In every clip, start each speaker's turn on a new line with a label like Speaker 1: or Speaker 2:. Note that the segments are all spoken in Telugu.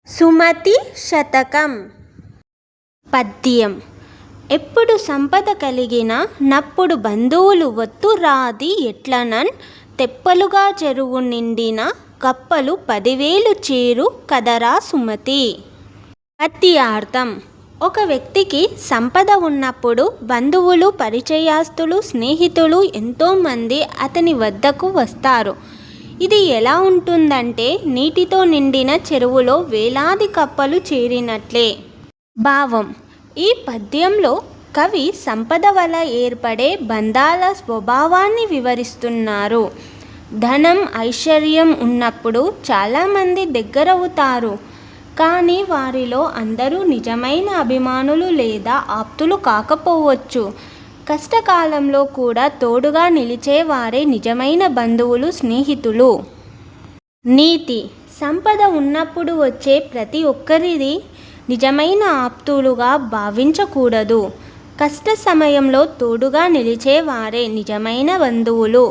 Speaker 1: సుమతి శతకం. పద్యం. ఎప్పుడు సంపద కలిగిన నప్పుడు బంధువులు వత్తు రాది ఎట్లనన్ తెప్పలుగా చెరువు నిండిన కప్పలు 10,000 చేరు కదరా సుమతి. పద్యార్థం. ఒక వ్యక్తికి సంపద ఉన్నప్పుడు బంధువులు, పరిచయస్తులు, స్నేహితులు ఎంతోమంది అతని వద్దకు వస్తారు. ఇది ఎలా ఉంటుందంటే నీటితో నిండిన చెరువులో వేలాది కప్పలు చేరినట్లే. భావం. ఈ పద్యంలో కవి సంపద వల్ల ఏర్పడే బంధాల స్వభావాన్ని వివరిస్తున్నారు. ధనం, ఐశ్వర్యం ఉన్నప్పుడు చాలామంది దగ్గరవుతారు. కానీ వారిలో అందరూ నిజమైన అభిమానులు లేదా ఆప్తులు కాకపోవచ్చు. కష్టకాలంలో కూడా తోడుగా నిలిచేవారే నిజమైన బంధువులు, స్నేహితులు. నీతి. సంపద ఉన్నప్పుడు వచ్చే ప్రతి ఒక్కరిది నిజమైన ఆప్తులుగా భావించకూడదు. కష్ట సమయంలో తోడుగా నిలిచేవారే నిజమైన బంధువులు.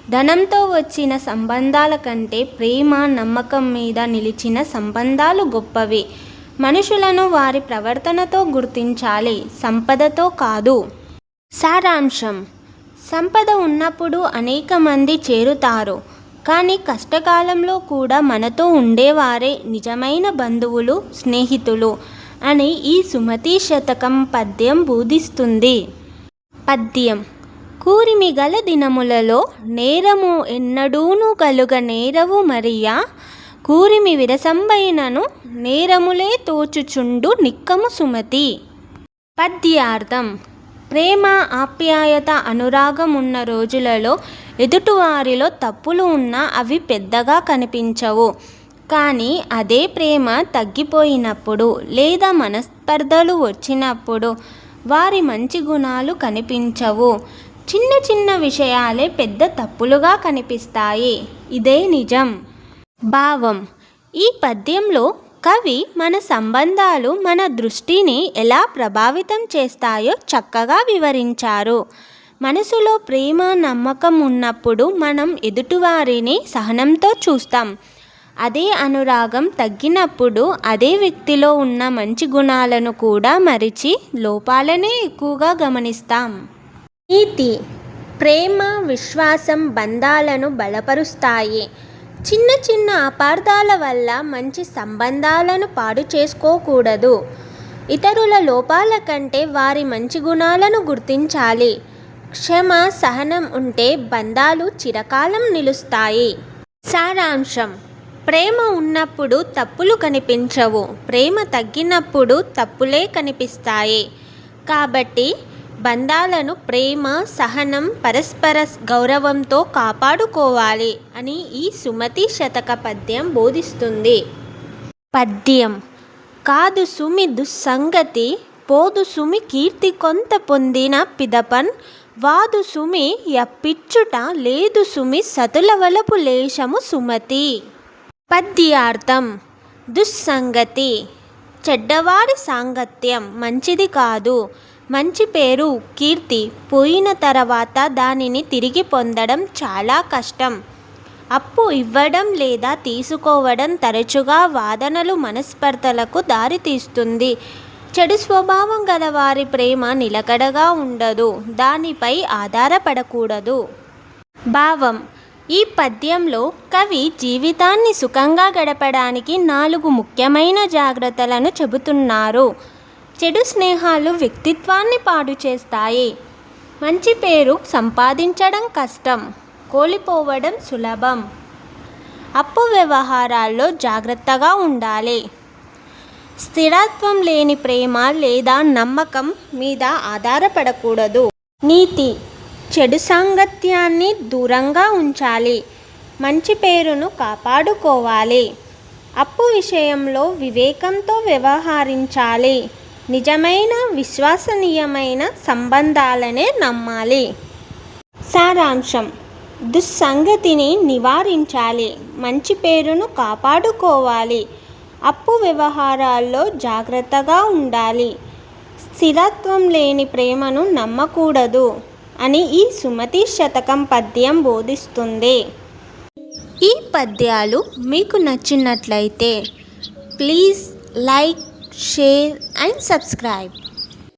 Speaker 1: ధనంతో వచ్చిన సంబంధాల కంటే ప్రేమ, నమ్మకం మీద నిలిచిన సంబంధాలు గొప్పవి. మనుషులను వారి ప్రవర్తనతో గుర్తించాలి, సంపదతో కాదు. సారాంశం. సంపద ఉన్నప్పుడు అనేక మంది చేరుతారు. కానీ కష్టకాలంలో కూడా మనతో ఉండేవారే నిజమైన బంధువులు, స్నేహితులు అని ఈ సుమతి శతకం పద్యం బోధిస్తుంది. పద్యం. కూరిమి గల దినములలో నేరము ఎన్నడూను కలుగ నేరవు మరియా, కూరిమి విరసంబైనను నేరములే తోచుచుండు నిక్కము సుమతి. పద్యార్థం. ప్రేమ, ఆప్యాయత, అనురాగం ఉన్న రోజులలో ఎదుటివారిలో తప్పులు ఉన్నా అవి పెద్దగా కనిపించవు. కానీ అదే ప్రేమ తగ్గిపోయినప్పుడు లేదా మనస్పర్ధలు వచ్చినప్పుడు వారి మంచి గుణాలు కనిపించవు. చిన్న చిన్న విషయాలే పెద్ద తప్పులుగా కనిపిస్తాయి. ఇదే నిజం. భావం. ఈ పద్యంలో కవి మన సంబంధాలు మన దృష్టిని ఎలా ప్రభావితం చేస్తాయో చక్కగా వివరించారు. మనసులో ప్రేమ, నమ్మకం ఉన్నప్పుడు మనం ఎదుటివారిని సహనంతో చూస్తాం. అదే అనురాగం తగ్గినప్పుడు అదే వ్యక్తిలో ఉన్న మంచి గుణాలను కూడా మరిచి లోపాలనే ఎక్కువగా గమనిస్తాం. నీతి. ప్రేమ, విశ్వాసం బంధాలను బలపరుస్తాయి. చిన్న చిన్న అపార్థాల వల్ల మంచి సంబంధాలను పాడు చేసుకోకూడదు. ఇతరుల లోపాల కంటే వారి మంచి గుణాలను గుర్తించాలి. క్షమ, సహనం ఉంటే బంధాలు చిరకాలం నిలుస్తాయి. సారాంశం. ప్రేమ ఉన్నప్పుడు తప్పులు కనిపించవు. ప్రేమ తగ్గినప్పుడు తప్పులే కనిపిస్తాయి. కాబట్టి బంధాలను ప్రేమ, సహనం, పరస్పర గౌరవంతో కాపాడుకోవాలి అని ఈ సుమతి శతక పద్యం బోధిస్తుంది. పద్యం. కాదు సుమి దుస్సంగతి, పోదు సుమి కీర్తి కొంత పొందిన పిదపన్, వాదు సుమి యప్పిచ్చుట లేదు సుమి సతుల వలపు లేశము సుమతి. పద్యార్థం. దుస్సంగతి. చెడ్డవారి సాంగత్యం మంచిది కాదు. మంచి పేరు, కీర్తి పోయిన తర్వాత దానిని తిరిగి పొందడం చాలా కష్టం. అప్పు ఇవ్వడం లేదా తీసుకోవడం తరచుగా వాదనలు, మనస్పర్ధలకు దారితీస్తుంది. చెడు స్వభావం గల వారి ప్రేమ నిలకడగా ఉండదు. దానిపై ఆధారపడకూడదు. భావం. ఈ పద్యంలో కవి జీవితాన్ని సుఖంగా గడపడానికి 4 ముఖ్యమైన జాగ్రత్తలను చెబుతున్నారు. చెడు స్నేహాలు వ్యక్తిత్వాన్ని పాడు చేస్తాయి. మంచి పేరు సంపాదించడం కష్టం, కోల్పోవడం సులభం. అప్పు వ్యవహారాల్లో జాగ్రత్తగా ఉండాలి. స్థిరత్వం లేని ప్రేమ లేదా నమ్మకం మీద ఆధారపడకూడదు. నీతి. చెడు సాంగత్యాన్ని దూరంగా ఉంచాలి. మంచి పేరును కాపాడుకోవాలి. అప్పు విషయంలో వివేకంతో వ్యవహరించాలి. నిజమైన, విశ్వసనీయమైన సంబంధాలనే నమ్మాలి. సారాంశం. దుస్సంగతిని నివారించాలి. మంచి పేరును కాపాడుకోవాలి. అప్పు వ్యవహారాల్లో జాగ్రత్తగా ఉండాలి. స్థిరత్వం లేని ప్రేమను నమ్మకూడదు అని ఈ సుమతి శతకం పద్యం బోధిస్తుంది. ఈ పద్యాలు మీకు నచ్చినట్లయితే Please like, share and subscribe.